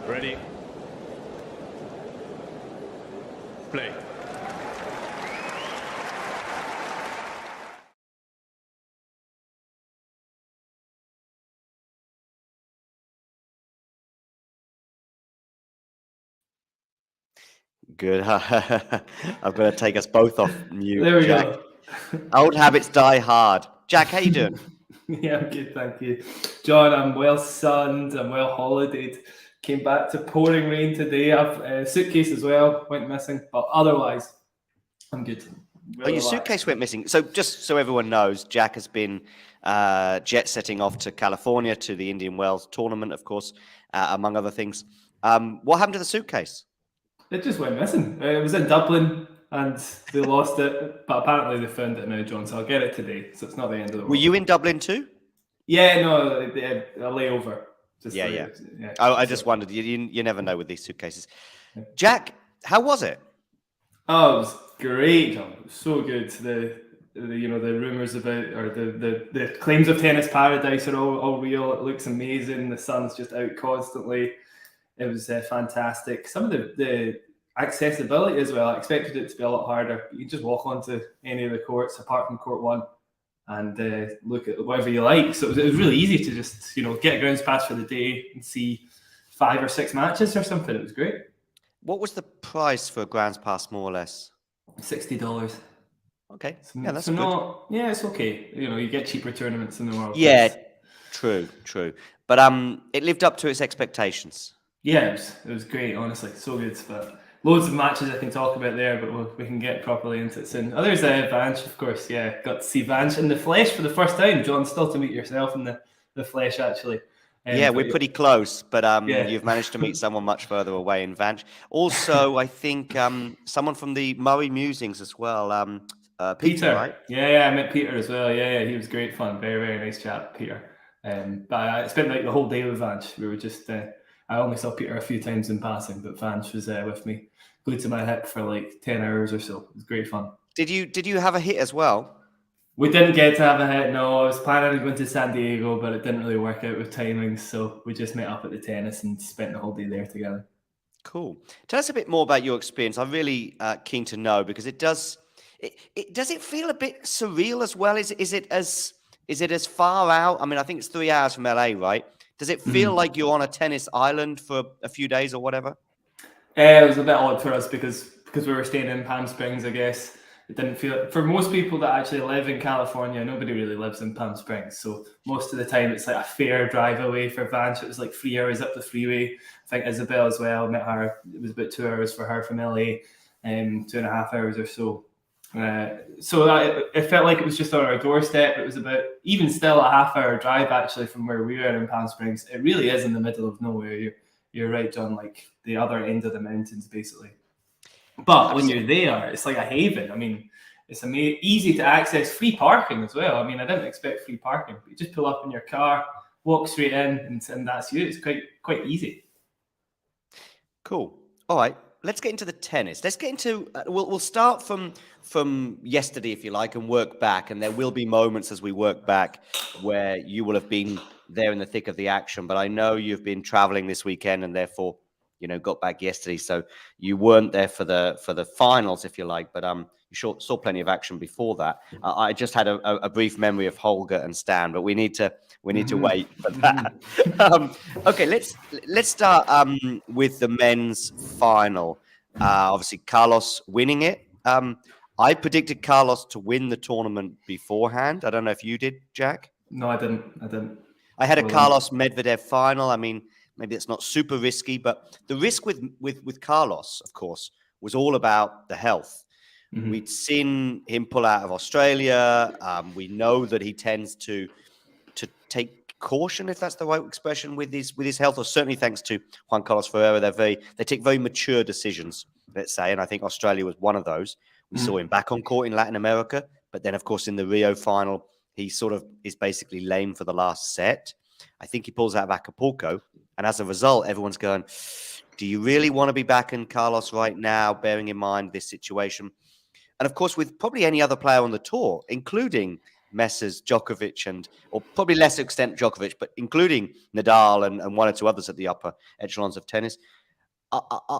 Ready. Play. Good. I'm going to take us both off mute, There we Jack. go. Old habits die hard. Jack, how you doing? Yeah, I'm good, thank you. John, I'm well sunned, I'm well holidayed. Came back to pouring rain today. I've a suitcase as well, went missing, but otherwise, I'm good. Your suitcase went missing. So just so everyone knows, Jack has been jet setting off to California to the Indian Wells tournament, of course, among other things. What happened to the suitcase? It just went missing. It was in Dublin and they lost it, but apparently they found it now, John, so I'll get it today, so it's not the end of the world. Were you in Dublin too? Yeah, no, a layover. Yeah. I just wondered. You never know with these suitcases. Jack, how was it? Oh, it was great, John. It was so good. The rumors about, or the claims of tennis paradise are all real. It looks amazing. The sun's just out constantly. It was fantastic. Some of the accessibility as well. I expected it to be a lot harder. You can just walk onto any of the courts apart from court 1 and look at whatever you like. So it was really easy to just get a grounds pass for the day and see 5 or 6 matches or something. It was great. What was the price for a grounds pass, more or less? $60. Okay, yeah, that's good. Yeah, it's okay. You get cheaper tournaments in the world. Yeah, true. But it lived up to its expectations. Yeah, it was great, honestly. So good. But loads of matches I can talk about there, but we can get properly into it soon. Oh, there's Vanch, of course. Yeah, got to see Vanch in the flesh for the first time. John, still to meet yourself in the flesh, actually. Yeah, we're pretty close, but you've managed to meet someone much further away in Vanch. Also, I think someone from the Murray Musings as well, Peter, right? Yeah, I met Peter as well. Yeah, he was great fun. Very, very nice chap, Peter. But I spent like the whole day with Vanch. We were just... I only saw Peter a few times in passing, but Vanch was with me, glued to my hip for like 10 hours or so. It was great fun. Did you have a hit as well? We didn't get to have a hit, no. I was planning on going to San Diego, but it didn't really work out with timings, so we just met up at the tennis and spent the whole day there together. Cool. Tell us a bit more about your experience. I'm really keen to know, because it does it feel a bit surreal as well? Is it as far out? I mean, I think it's 3 hours from LA, right? Does it feel like you're on a tennis island for a few days or whatever? It was a bit odd for us because we were staying in Palm Springs, I guess. It didn't feel... For most people that actually live in California, nobody really lives in Palm Springs. So most of the time, it's like a fair drive away for Vanch. It was like 3 hours up the freeway. I think Isabel as well, met her. It was about 2 hours for her from LA, 2.5 hours or so. It felt like it was just on our doorstep. It was about, even still, a half-hour drive actually from where we were in Palm Springs. It really is in the middle of nowhere. You're right, John, like the other end of the mountains, basically. But when you're there, it's like a haven. I mean, it's easy to access, free parking as well. I mean, I didn't expect free parking, but you just pull up in your car, walk straight in, and that's you. It's quite easy. Cool. All right. Let's get into the tennis. Let's get into. We'll start from yesterday, if you like, and work back. And there will be moments as we work back where you will have been there in the thick of the action. But I know you've been traveling this weekend, and therefore, got back yesterday. So you weren't there for the finals, if you like. But you saw plenty of action before that. I just had a brief memory of Holger and Stan, but we need to wait for that. Okay, let's start with the men's final. Obviously, Carlos winning it. I predicted Carlos to win the tournament beforehand. I don't know if you did, Jack. No, I didn't. I had a Carlos Medvedev final. I mean, maybe it's not super risky, but the risk with Carlos, of course, was all about the health. Mm-hmm. We'd seen him pull out of Australia. We know that he tends to take caution, if that's the right expression, with his health, or certainly thanks to Juan Carlos Ferreira. They take very mature decisions, let's say, and I think Australia was one of those. We saw him back on court in Latin America, but then, of course, in the Rio final, he sort of is basically lame for the last set. I think he pulls out of Acapulco, and as a result, everyone's going, do you really want to be back in Carlos right now, bearing in mind this situation? And of course, with probably any other player on the tour, including messes Djokovic or probably less extent Djokovic, but including Nadal and one or two others at the upper echelons of tennis,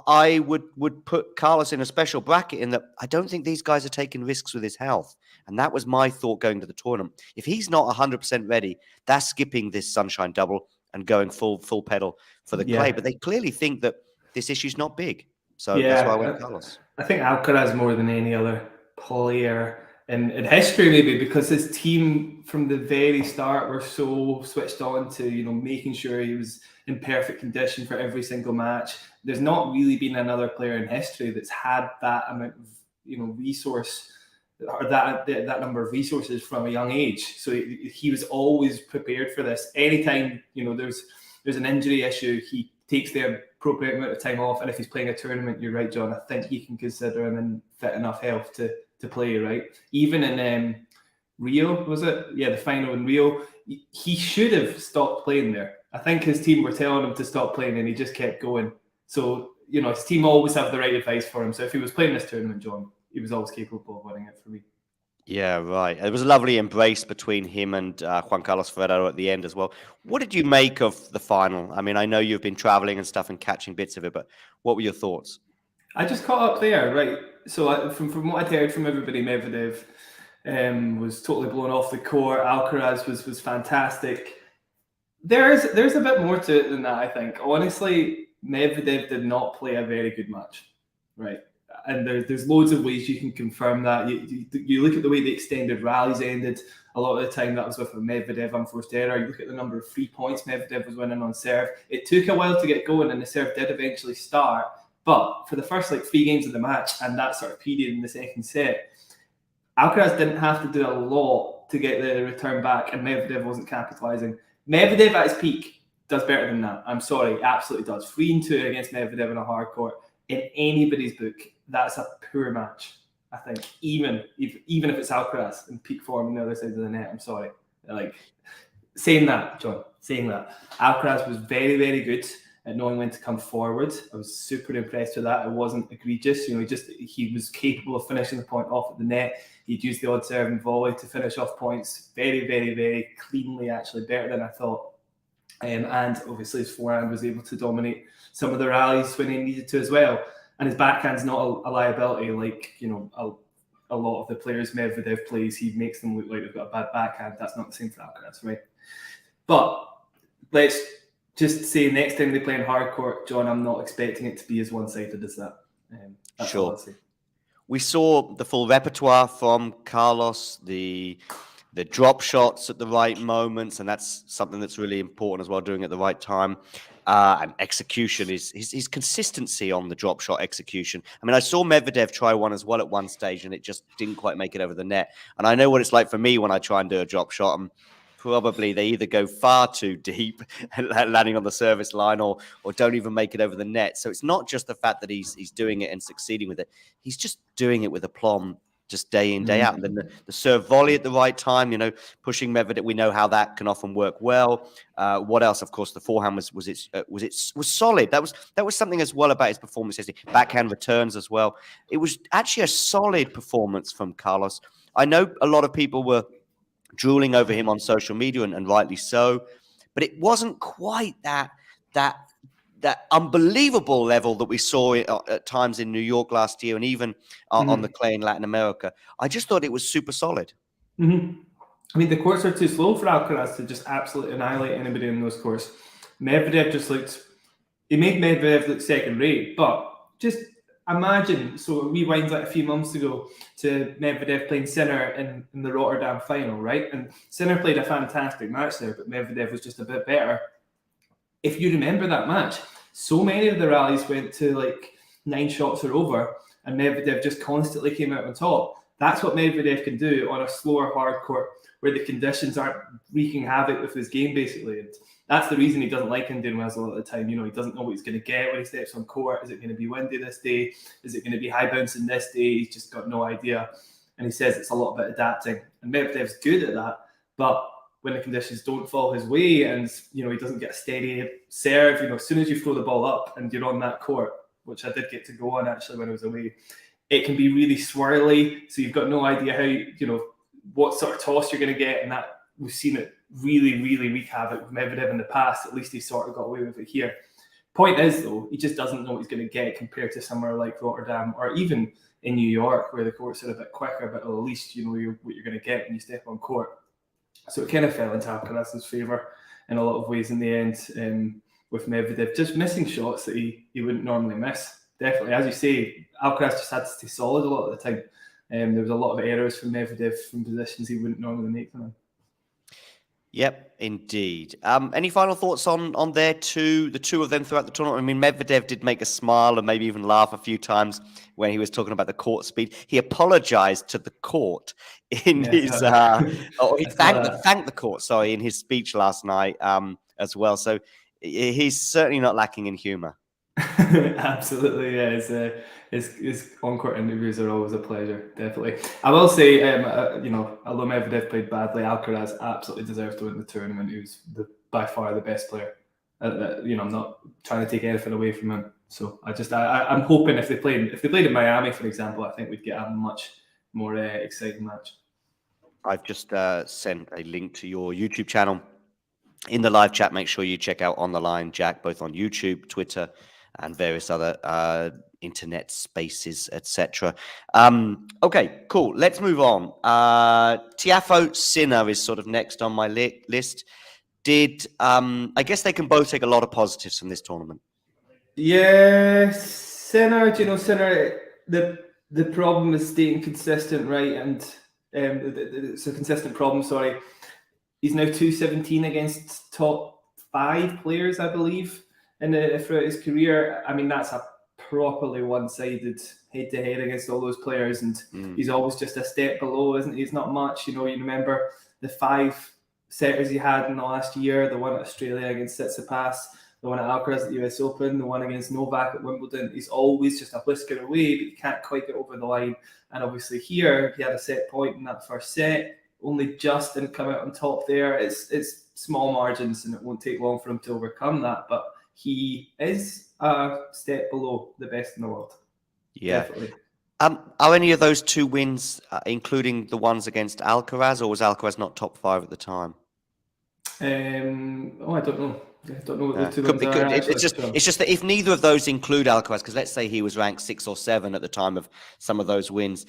I would put Carlos in a special bracket in that I don't think these guys are taking risks with his health. And that was my thought going to the tournament. If he's not 100% ready, that's skipping this Sunshine Double and going full pedal for the clay. But they clearly think that this issue's not big. So that's why I went Carlos. I think Alcaraz more than any other player in history, maybe, because his team from the very start were so switched on to, making sure he was in perfect condition for every single match. There's not really been another player in history that's had that amount of, resource or that number of resources from a young age. So he was always prepared for this. Anytime, there's an injury issue, he takes the appropriate amount of time off. And if he's playing a tournament, you're right, John, I think he can consider him in fit enough health to play, right? Even in Rio, was it? Yeah, the final in Rio, he should have stopped playing there. I think his team were telling him to stop playing and he just kept going. So, his team always have the right advice for him. So if he was playing this tournament, John, he was always capable of winning it for me. Yeah, right. It was a lovely embrace between him and Juan Carlos Ferrero at the end as well. What did you make of the final? I mean, I know you've been traveling and stuff and catching bits of it, but what were your thoughts? I just caught up there, right? So from what I'd heard from everybody, Medvedev was totally blown off the court. Alcaraz was fantastic. There's a bit more to it than that, I think. Honestly, Medvedev did not play a very good match, right? And there's loads of ways you can confirm that. You look at the way the extended rallies ended. A lot of the time that was with a Medvedev unforced error. You look at the number of free points Medvedev was winning on serve. It took a while to get going and the serve did eventually start. But for the first 3 games of the match and that sort of period in the second set, Alcaraz didn't have to do a lot to get the return back and Medvedev wasn't capitalising. Medvedev at his peak does better than that. I'm sorry, absolutely does. 3-2 against Medvedev in a hard court. In anybody's book, that's a poor match, I think. Even if it's Alcaraz in peak form on the other side of the net, I'm sorry. Saying that, John, Alcaraz was very, very good at knowing when to come forward. I was super impressed with that. It wasn't egregious. He was capable of finishing the point off at the net. He'd use the odd serve and volley to finish off points very, very, very cleanly, actually better than I thought. And obviously his forehand was able to dominate some of the rallies when he needed to as well. And his backhand's not a liability like, a lot of the players Medvedev plays. He makes them look like they've got a bad backhand. That's not the same for Alcaraz, right? But let's just say next time they play in hard court, John, I'm not expecting it to be as one-sided as that. That's all I'll say. We saw the full repertoire from Carlos, the drop shots at the right moments, and that's something that's really important as well, doing it at the right time. And execution is his consistency on the drop shot execution. I mean, I saw Medvedev try one as well at one stage, and it just didn't quite make it over the net. And I know what it's like for me when I try and do a drop shot. And probably they either go far too deep, landing on the service line, or don't even make it over the net. So it's not just the fact that he's doing it and succeeding with it. He's just doing it with aplomb, just day in, day out. And then the serve volley at the right time, pushing Medvedev, we know how that can often work well. What else? Of course, the forehand was solid. That was something as well about his performance. Backhand returns as well. It was actually a solid performance from Carlos. I know a lot of people were drooling over him on social media, and rightly so, but it wasn't quite that unbelievable level that we saw at times in New York last year, and even on the clay in Latin America. I just thought it was super solid. Mm-hmm. I mean, the courts are too slow for Alcaraz to just absolutely annihilate anybody in those courts. Medvedev he made Medvedev look second rate, but just imagine, so it rewinds a few months ago to Medvedev playing Sinner in the Rotterdam final, right? And Sinner played a fantastic match there, but Medvedev was just a bit better. If you remember that match, so many of the rallies went to 9 shots or over, and Medvedev just constantly came out on top. That's what Medvedev can do on a slower hard court where the conditions aren't wreaking havoc with his game, basically. And that's the reason he doesn't like Indian Wells a lot of the time. He doesn't know what he's going to get when he steps on court. Is it going to be windy this day? Is it going to be high bouncing this day? He's just got no idea. And he says it's a lot about adapting. And Medvedev's good at that. But when the conditions don't fall his way and, he doesn't get a steady serve, as soon as you throw the ball up and you're on that court, which I did get to go on actually when I was away, it can be really swirly. So you've got no idea how, what sort of toss you're going to get, and that we've seen it really, really wreak havoc with Medvedev in the past. At least he sort of got away with it here. Point is, though, he just doesn't know what he's going to get compared to somewhere like Rotterdam or even in New York, where the courts are a bit quicker, but at least you know what you're going to get when you step on court. So it kind of fell into Alcaraz's favour in a lot of ways in the end, with Medvedev just missing shots that he wouldn't normally miss. Definitely, as you say, Alcaraz just had to stay solid a lot of the time. There was a lot of errors from Medvedev from positions he wouldn't normally make them in. Yep, indeed. Any final thoughts on the two of them throughout the tournament? I mean, Medvedev did make a smile and maybe even laugh a few times when he was talking about the court speed. He apologized to the court in his, or he thanked the court, in his speech last night as well. So he's certainly not lacking in humor. Absolutely, yeah. His on-court interviews are always a pleasure, definitely. I will say, although Medvedev played badly, Alcaraz absolutely deserved to win the tournament. He was by far the best player. I'm not trying to take anything away from him. So I'm hoping if they played in Miami, for example, I think we'd get a much more exciting match. I've just sent a link to your YouTube channel in the live chat. Make sure you check out On the Line, Jack, both on YouTube, Twitter, and various other internet spaces, etc. Okay, cool. Let's move on. Tiafoe Sinner is sort of next on my list. I guess they can both take a lot of positives from this tournament. Yeah, Sinner. Sinner. The problem is staying consistent, right? And it's a consistent problem. Sorry, he's now 2-17 against top 5 players, I believe. And throughout his career, I mean, that's a properly one-sided head-to-head against all those players, and he's always just a step below, isn't he? He's not much. You remember the 5 setters he had in the last year, the one at Australia against Tsitsipas, the one at Alcaraz at the US Open, the one against Novak at Wimbledon. He's always just a whisker away, but he can't quite get over the line. And obviously here, he had a set point in that first set, only just didn't come out on top there. It's small margins, and it won't take long for him to overcome that, but he is a step below the best in the world. Yeah. Definitely. Are any of those 2 wins, including the ones against Alcaraz, or was Alcaraz not top 5 at the time? I don't know. I don't know what the 2 wins are. It's just that if neither of those include Alcaraz, because let's say he was ranked 6 or 7 at the time of some of those wins,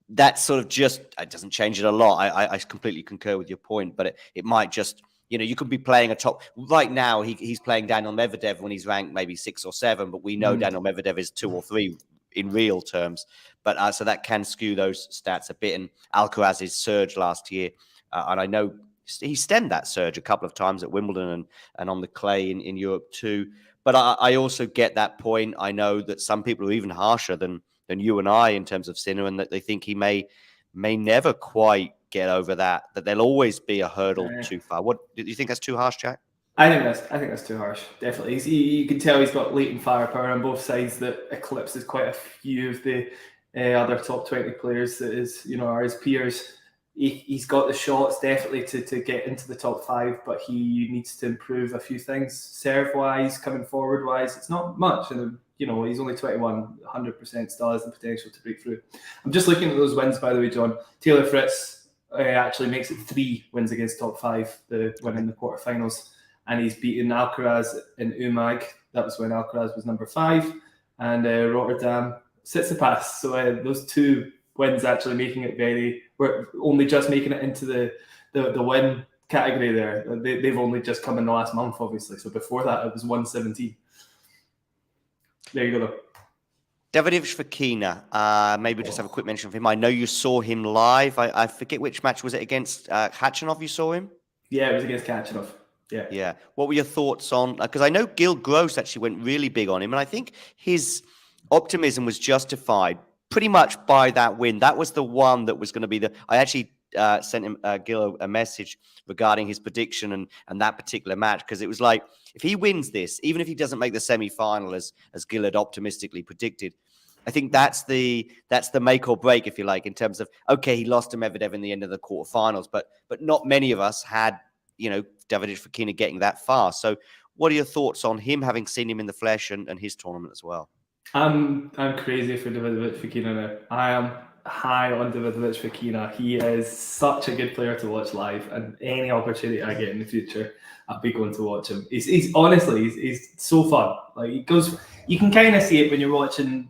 that sort of it doesn't change it a lot. I completely concur with your point, but it might just, you could be playing a top. Right now, he's playing Daniil Medvedev when he's ranked maybe 6 or 7, but we know Daniil Medvedev is 2 or 3 in real terms. But so that can skew those stats a bit. And Alcaraz's surge last year, and I know he stemmed that surge a couple of times at Wimbledon and on the clay in Europe too. But I also get that point. I know that some people are even harsher than you and I in terms of Sinner, and that they think he may never quite get over that there'll always be a hurdle too far. What do you think? That's too harsh, Jack? I think that's too harsh. Definitely, you can tell he's got latent firepower on both sides that eclipses quite a few of the other top 20 players that are his peers. He's got the shots definitely to get into the top 5, but he needs to improve a few things. Serve wise, coming forward wise, it's not much, and he's only 21. 100% still has the potential to break through. I'm just looking at those wins, by the way, John. Taylor Fritz actually makes it 3 wins against top 5, the win in the quarterfinals, and he's beaten Alcaraz in Umag. That was when Alcaraz was number 5, and Rotterdam Tsitsipas. So those 2 wins actually making it we're only just making it into the win category there. They've only just come in the last month, obviously. So before that, it was 117. There you go, though. Davidovich Fokina, maybe just have a quick mention of him. I know you saw him live. I forget which match was it against Khachanov you saw him? Yeah, it was against Khachanov. Yeah. What were your thoughts on? Because I know Gil Gross actually went really big on him, and I think his optimism was justified pretty much by that win. That was the one that was going to be I actually sent him Gil a message regarding his prediction and that particular match, because it was like, if he wins this, even if he doesn't make the semi-final as Gil had optimistically predicted, I think that's the make or break, if you like, in terms of, okay, he lost to Medvedev in the end of the quarterfinals, but not many of us had Davidovich Fokina getting that far. So what are your thoughts on him, having seen him in the flesh and his tournament as well? I'm crazy for Davidovich Fokina now. I am. high on Davidovich Fokina. He is such a good player to watch live, and any opportunity I get in the future, I'll be going to watch him. He's honestly so fun. Like he goes, you can kind of see it when you're watching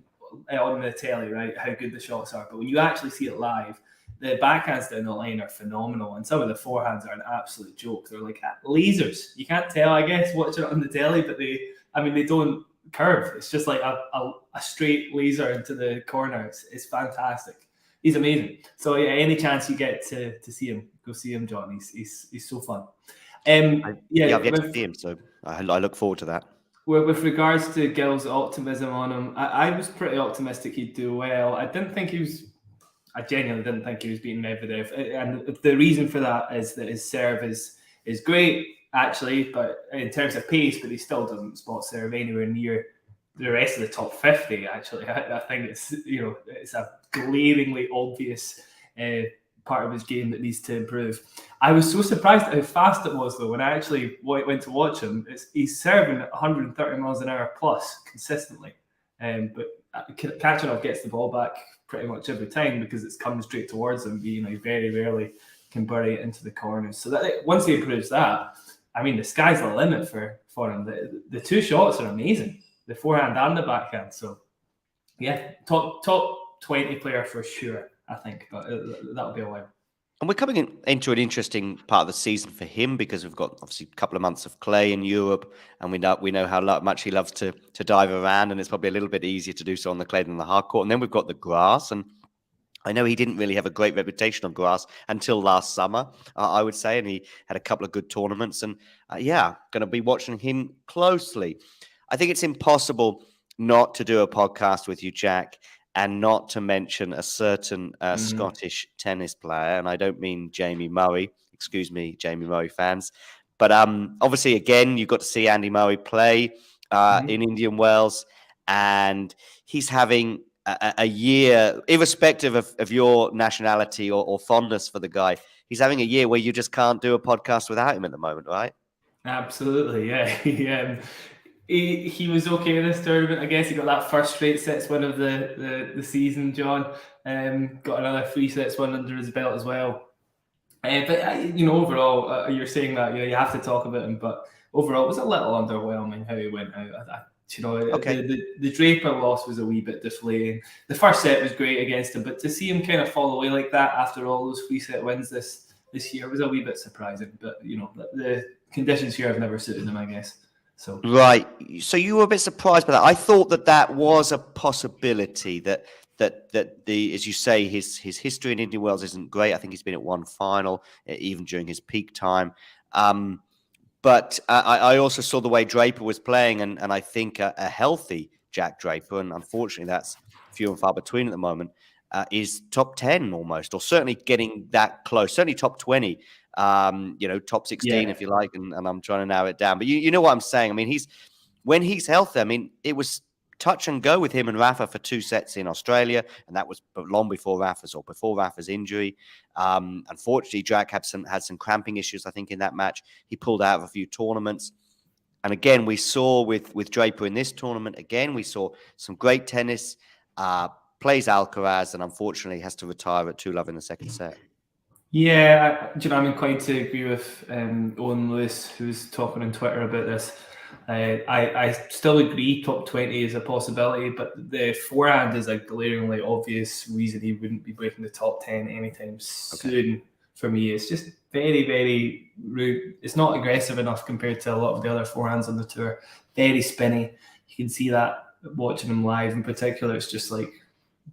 on the telly, right? How good the shots are, but when you actually see it live, the backhands down the line are phenomenal, and some of the forehands are an absolute joke. They're like lasers. You can't tell, I guess, watching it on the telly, but they don't curve. It's just like a straight laser into the corner. It's fantastic. He's amazing. So yeah, any chance you get to see him, go see him, John. He's so fun. I've yet to see him, so I look forward to that. With regards to Gill's optimism on him, I was pretty optimistic he'd do well. I genuinely didn't think he was beating Medvedev, and the reason for that is that his serve is great actually, but in terms of pace, but he still doesn't spot serve anywhere near the rest of the top 50. Actually, I think it's a glaringly obvious part of his game that needs to improve. I was so surprised at how fast it was though when I actually went to watch him. He's serving at 130 miles an hour plus consistently, but Kachanov gets the ball back pretty much every time because it's coming straight towards him. He very rarely can bury it into the corners. So that once he improves that, I mean, the sky's the limit for him. The two shots are amazing, the forehand and the backhand. So yeah, top 20 player for sure, I think, but that'll be a while. And we're coming into an interesting part of the season for him because we've got obviously a couple of months of clay in Europe, and we know how much he loves to dive around, and it's probably a little bit easier to do so on the clay than the hard court. And then we've got the grass, and I know he didn't really have a great reputation on grass until last summer, I would say, and he had a couple of good tournaments. And going to be watching him closely. I think it's impossible not to do a podcast with you, Jack, and not to mention a certain Scottish tennis player. And I don't mean Jamie Murray. Excuse me, Jamie Murray fans. But obviously, again, you got to see Andy Murray play in Indian Wells. And he's having a year, irrespective of your nationality or fondness for the guy, he's having a year where you just can't do a podcast without him at the moment, right? Absolutely, yeah. He was okay in this tournament. I guess he got that first straight sets win of the season, John. Got another 3 sets win under his belt as well. But overall, you're saying that you have to talk about him. But overall, it was a little underwhelming how he went out. Okay. The Draper loss was a wee bit deflating. The first set was great against him, but to see him kind of fall away like that after all those 3 set wins this year was a wee bit surprising. But the conditions here have never suited him, I guess. So right. So you were a bit surprised by that. I thought that was a possibility that the, as you say, his history in Indian Wells isn't great. I think he's been at one final, even during his peak time. But I also saw the way Draper was playing, and I think a healthy Jack Draper, and unfortunately that's few and far between at the moment, is top 10 almost, or certainly getting that close, certainly top 20. Top 16 if you like, and I'm trying to narrow it down. But you know what I'm saying. I mean, when he's healthy, I mean, it was touch and go with him and Rafa for 2 sets in Australia, and that was long before Rafa's injury. Unfortunately, Jack had some cramping issues, I think, in that match. He pulled out of a few tournaments. And again, we saw with Draper in this tournament, again, we saw some great tennis, plays Alcaraz, and unfortunately has to retire at 2-love in the second set. Yeah, I'm inclined to agree with Owen Lewis, who's talking on Twitter about this. I still agree top 20 is a possibility, but the forehand is a glaringly obvious reason he wouldn't be breaking the top 10 anytime soon. For me, it's just very, very rude. It's not aggressive enough compared to a lot of the other forehands on the tour. Very spinny. You can see that watching him live in particular. It's just like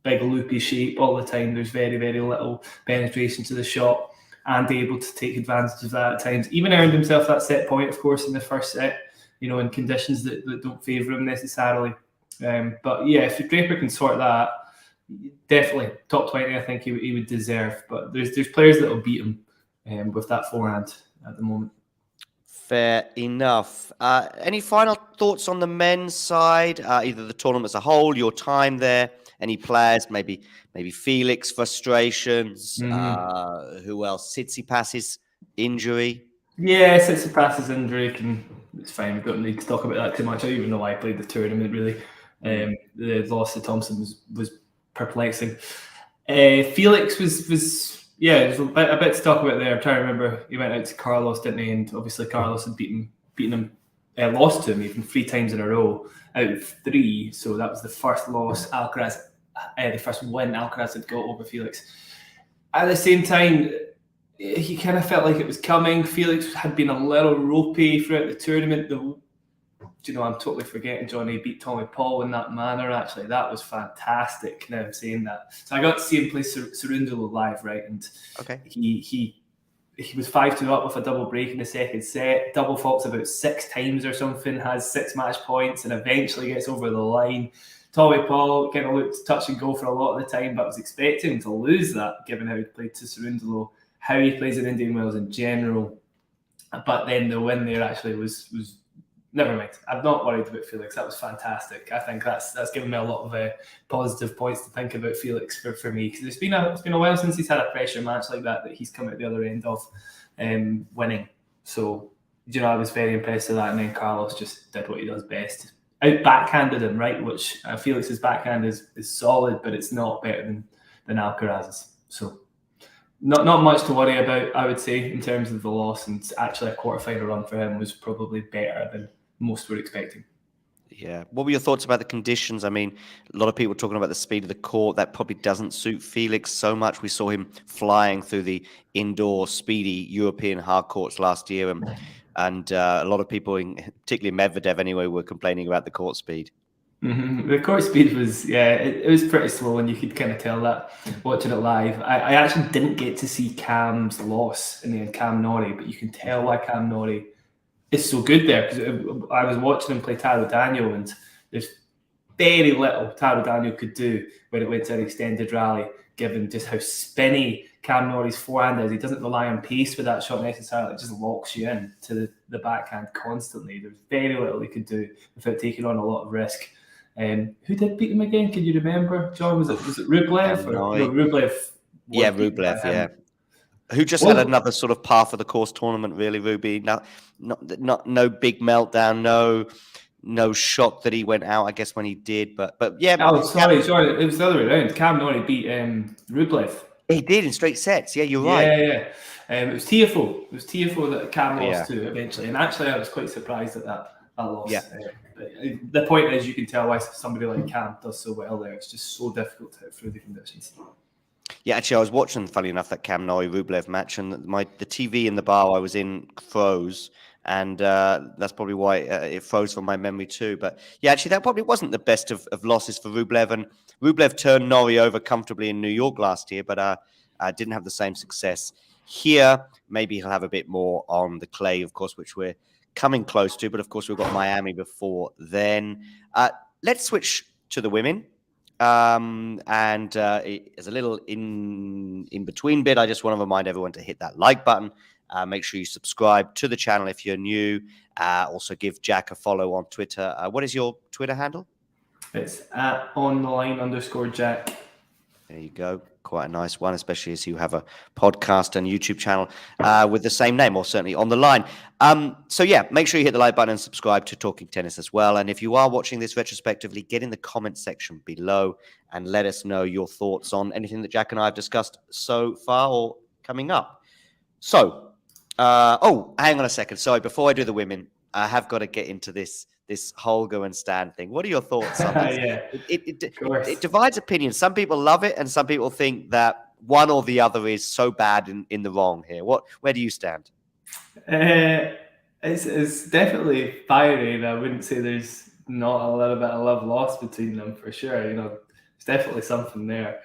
big loopy shape all the time. There's very, very little penetration to the shot, and able to take advantage of that at times. Even earned himself that set point, of course, in the first set, in conditions that don't favour him necessarily. But yeah, if Draper can sort that, definitely top 20, I think he would deserve. But there's players that will beat him with that forehand at the moment. Fair enough. Any final thoughts on the men's side, either the tournament as a whole, your time there, any players, maybe Felix frustrations, who else? Tsitsipas's injury. Yeah, Tsitsipas's injury it's fine. We don't need to talk about that too much. I don't even know why I played the tournament really. The loss to Thompson was perplexing. Felix was there's a bit to talk about there. I'm trying to remember. He went out to Carlos, didn't he? And obviously Carlos had beaten him, lost to him even 3 times in a row out of 3. So that was the first loss Alcaraz, the first win Alcaraz had got over Felix. At the same time, he kind of felt like it was coming. Felix had been a little ropey throughout the tournament. I'm totally forgetting Johnny beat Tommy Paul in that manner. Actually, that was fantastic. Now I'm saying that. So I got to see him play Cerundolo live, right? And okay, he was 5-2 up with a double break in the second set. Double faults about 6 times or something. Has 6 match points and eventually gets over the line. Tommy Paul kind of looked touch and go for a lot of the time, but was expecting to lose that given how he played to Cerundolo, how he plays in Indian Wells in general. But then the win there actually was never mind. I'm not worried about Felix. That was fantastic. I think that's given me a lot of positive points to think about Felix for me, because it's been a while since he's had a pressure match like that he's come out the other end of winning. So I was very impressed with that. And then Carlos just did what he does best. Out backhanded him, right? Which Felix's backhand is solid, but it's not better than Alcaraz's. So not much to worry about, I would say, in terms of the loss. And actually, a quarterfinal run for him was probably better than most were expecting. Yeah. What were your thoughts about the conditions? I mean, a lot of people talking about the speed of the court. That probably doesn't suit Felix so much. We saw him flying through the indoor speedy European hard courts last year, and a lot of people, particularly Medvedev anyway, were complaining about the court speed. Mm-hmm. The court speed was, it was pretty slow, and you could kind of tell that watching it live. I actually didn't get to see Cam's loss in the end, Cam Norrie, but you can tell why Cam Norrie is so good there, because I was watching him play Taro Daniel, and there's very little Taro Daniel could do when it went to an extended rally, given just how spinny Cam Norrie's forehand is. He doesn't rely on pace with that shot necessarily. It just locks you in to the backhand constantly. There's very little he could do without taking on a lot of risk. Who did beat him again? Can you remember, John? Was it Rublev? Rublev. Yeah, Rublev, yeah. Who just had another sort of par for the course tournament, really, Ruby. No big meltdown, no shock that he went out, I guess, when he did. But yeah. Oh, sorry. It was the other way around. Cam Norrie beat Rublev. He did in straight sets. Yeah, you're right. Yeah. It was Tiafoe. It was Tiafoe that Cam lost to eventually. And actually, I was quite surprised at that loss. Yeah. The point is, you can tell why somebody like Cam does so well there. It's just so difficult to hit through the conditions. Yeah, actually, I was watching, funny enough, that Cam Norrie-Rublev match, and the TV in the bar I was in froze, and that's probably why it froze from my memory too. But yeah, actually, that probably wasn't the best of losses for Rublev, and Rublev turned Norrie over comfortably in New York last year, but didn't have the same success here. Maybe he'll have a bit more on the clay, of course, which we're coming close to, but of course, we've got Miami before then. Let's switch to the women. And as a little in between bit, I just want to remind everyone to hit that like button. Make sure you subscribe to the channel if you're new. Also give Jack a follow on Twitter. What is your Twitter handle? It's @online_Jack. There you go. Quite a nice one, especially as you have a podcast and YouTube channel with the same name, or certainly on the line. So yeah, make sure you hit the like button and subscribe to Talking Tennis as well. And if you are watching this retrospectively, get in the comment section below and let us know your thoughts on anything that Jack and I have discussed so far or coming up. So, hang on a second. Sorry, before I do the women, I have got to get into this Holger and Stan thing. What are your thoughts on this? It divides opinions. Some people love it, and some people think that one or the other is so bad in the wrong here. Where do you stand? It's definitely fiery, and I wouldn't say there's not a little bit of love lost between them for sure. It's definitely something there.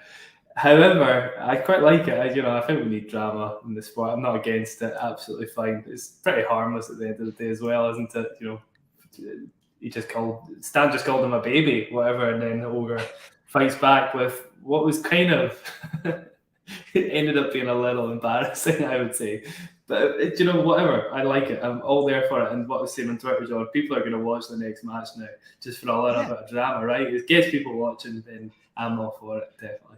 However, I quite like it. I think we need drama in the sport. I'm not against it. Absolutely fine. It's pretty harmless at the end of the day as well, isn't it? Stan just called him a baby, whatever, and then Holger fights back with what was kind of it ended up being a little embarrassing, I would say. But whatever, I like it. I'm all there for it. And what I was saying on Twitter, John, people are going to watch the next match now just for a little bit of drama, right? It gets people watching, then I'm all for it, definitely.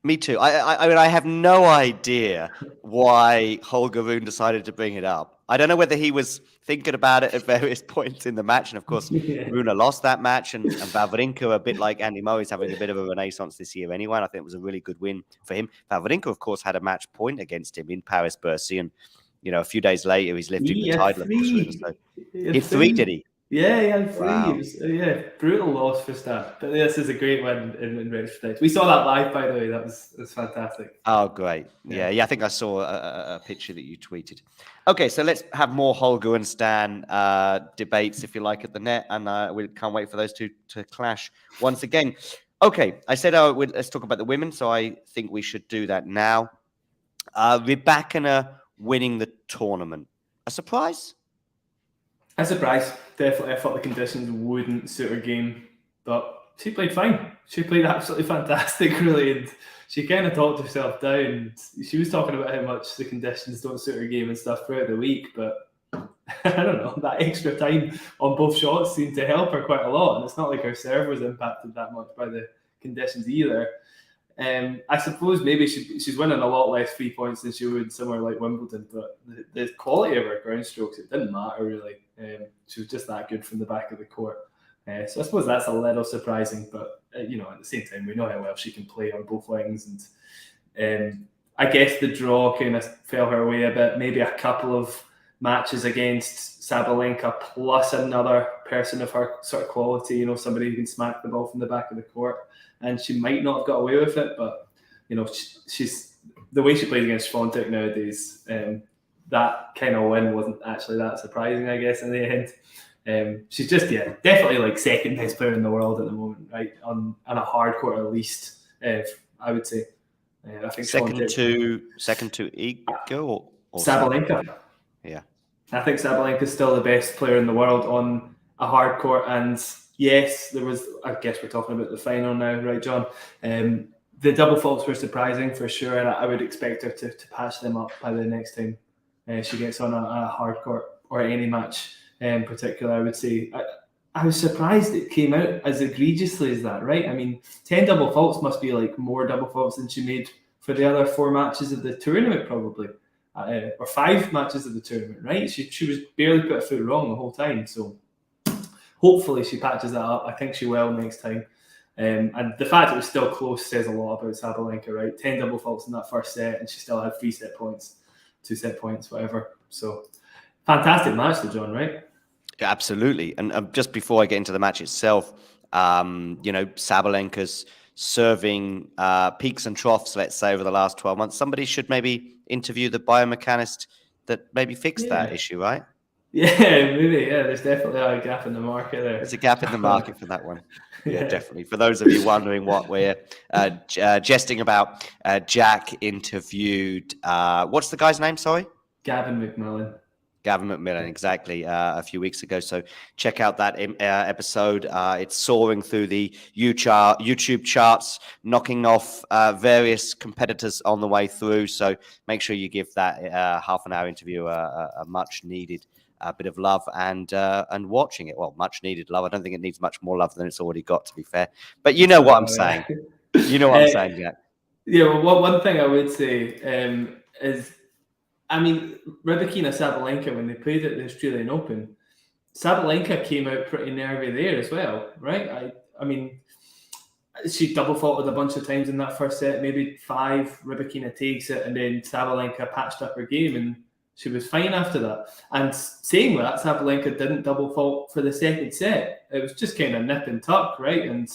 Me too. I mean, I have no idea why Holger Rune decided to bring it up. I don't know whether he was thinking about it at various points in the match. And of course, Yeah. Rune lost that match. And Wawrinka, a bit like Andy Murray, is having a bit of a renaissance this year anyway. And I think it was a really good win for him. Wawrinka, of course, had a match point against him in Paris-Bercy. And, a few days later, he's lifting the title. Of course, Rune. So he had three, did he? Yeah, he had 3. Wow. It was, brutal loss for Stan. But this is a great win in retrospect. We saw that live, by the way. That was fantastic. Oh, great. Yeah, I think I saw a picture that you tweeted. Okay, so let's have more Holger and Stan debates, if you like, at the net. And we can't wait for those two to clash once again. Okay, I said let's talk about the women. So I think we should do that now. Rybakina winning the tournament. A surprise? A surprise, definitely. I thought the conditions wouldn't suit her game, but she played fine. She played absolutely fantastic, really, and she kind of talked herself down. She was talking about how much the conditions don't suit her game and stuff throughout the week, but I don't know, that extra time on both shots seemed to help her quite a lot, and it's not like her serve was impacted that much by the conditions either. I suppose maybe she's winning a lot less 3 points than she would somewhere like Wimbledon, but the quality of her ground strokes, it didn't matter really. She was just that good from the back of the court. So I suppose that's a little surprising, but at the same time, we know how well she can play on both wings. And I guess the draw kind of fell her way a bit. Maybe a couple of matches against Sabalenka plus another person of her sort of quality, somebody who can smack the ball from the back of the court. And she might not have got away with it, but she's the way she plays against Swiatek nowadays. That kind of win wasn't actually that surprising, I guess, in the end. She's just definitely like second best player in the world at the moment, right? On a hard court at least, I would say. I think second to Iga or Sabalenka. Yeah, I think Sabalenka is still the best player in the world on a hard court, and yes, there was. I guess we're talking about the final now, right, John? The double faults were surprising for sure, and I would expect her to patch them up by the next time she gets on a hard court or any match in particular. I would say I was surprised it came out as egregiously as that, right? I mean, 10 double faults must be like more double faults than she made for the other 4 matches of the tournament, probably, or 5 matches of the tournament, right? She was barely put a foot wrong the whole time, so hopefully she patches that up. I think she will next time. And the fact it was still close says a lot about Sabalenka, right? 10 double faults in that first set, and she still had 3 set points, 2 set points, whatever. So fantastic match to John, right? Yeah, absolutely. And just before I get into the match itself, Sabalenka's serving peaks and troughs, let's say, over the last 12 months. Somebody should maybe interview the biomechanist that maybe fixed that issue, right? Yeah, maybe. Yeah, there's definitely a gap in the market there. There's a gap in the market for that one. Yeah, definitely. For those of you wondering what we're jesting about, Jack interviewed, what's the guy's name, sorry? Gavin McMillan. Gavin McMillan, exactly, a few weeks ago. So check out that episode. It's soaring through the YouTube charts, knocking off various competitors on the way through. So make sure you give that half an hour interview a much needed bit of love and watching it. Well, much needed love. I don't think it needs much more love than it's already got, to be fair. But you know what I'm saying. You know what I'm saying, Jack. Yeah, well, one thing I would say is, I mean, Rybakina Sabalenka, when they played at the Australian Open, Sabalenka came out pretty nervy there as well, right? I mean, she double faulted a bunch of times in that first set, maybe 5. Rybakina takes it, and then Sabalenka patched up her game, and she was fine after that. And saying that, Sabalenka didn't double fault for the second set. It was just kind of nip and tuck, right? And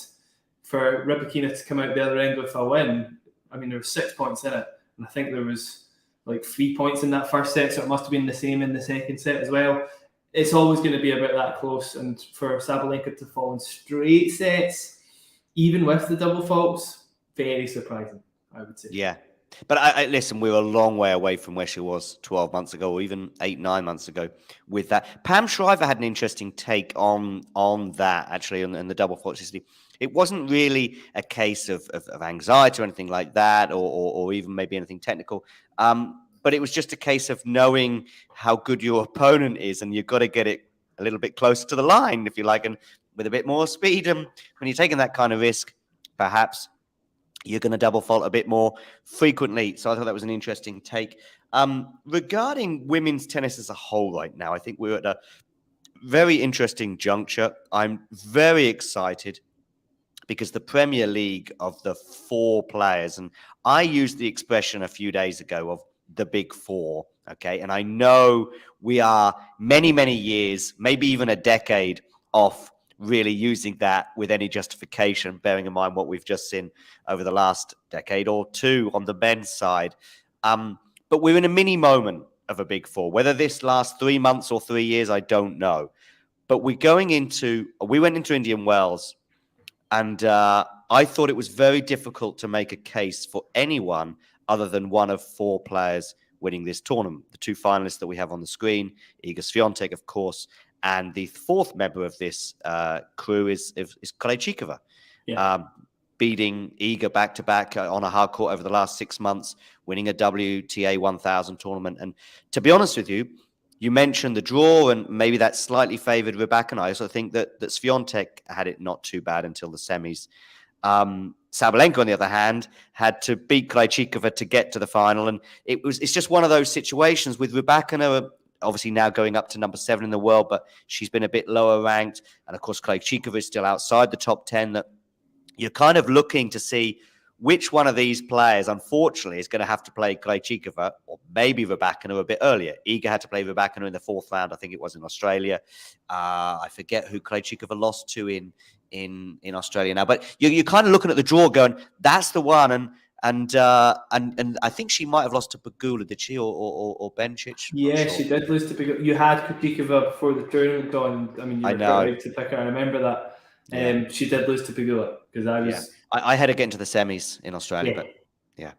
for Rybakina to come out the other end with a win, I mean, there was 6 points in it, and I think there was like 3 points in that first set, so it must have been the same in the second set as well. It's always going to be about that close, and for Sabalenka to fall in straight sets, even with the double faults, very surprising, I would say. Yeah. But I listen, we were a long way away from where she was 12 months ago, or even 8-9 months ago with that. Pam Shriver had an interesting take on that, actually, and the double faults. It wasn't really a case of anxiety or anything like that, or even maybe anything technical. But it was just a case of knowing how good your opponent is, and you've got to get it a little bit closer to the line, if you like, and with a bit more speed. And when you're taking that kind of risk, perhaps you're going to double fault a bit more frequently. So I thought that was an interesting take. Regarding women's tennis as a whole right now, I think we're at a very interesting juncture. I'm very excited because the Premier League of the 4 players, and I used the expression a few days ago of the big 4, okay? And I know we are many, many years, maybe even a decade off really using that with any justification, bearing in mind what we've just seen over the last decade or 2 on the men's side. But we're in a mini moment of a big 4. Whether this lasts 3 months or 3 years, I don't know. But we went into Indian Wells, and I thought it was very difficult to make a case for anyone other than one of 4 players winning this tournament. The 2 finalists that we have on the screen, Iga Swiatek, of course, and the 4th member of this crew is Krejcikova, beating Iga back-to-back on a hard court over the last 6 months, winning a WTA 1000 tournament. And to be honest with you, you mentioned the draw and maybe that slightly favored Rybakina. I also think that Swiatek had it not too bad until the semis. Sabalenka, on the other hand, had to beat Krejcikova to get to the final. And it's just one of those situations with Rybakina, obviously now going up to number 7 in the world, but she's been a bit lower ranked. And of course, Krejcikova is still outside the top 10. That you're kind of looking to see which one of these players, unfortunately, is going to have to play Krejcikova or maybe Rybakina a bit earlier. Iga had to play Rybakina in the 4th round. I think it was in Australia. I forget who Krejcikova lost to in Australia now. But you're kind of looking at the draw going, that's the one. And I think she might have lost to Pegula, did she, or Bencic? Yeah, she did lose to Pegula. You had Krejcikova before the tournament, Don. I mean, you were right to pick her. I remember that. She did lose to Pegula because I was... I had her get into the semis in Australia, but yeah.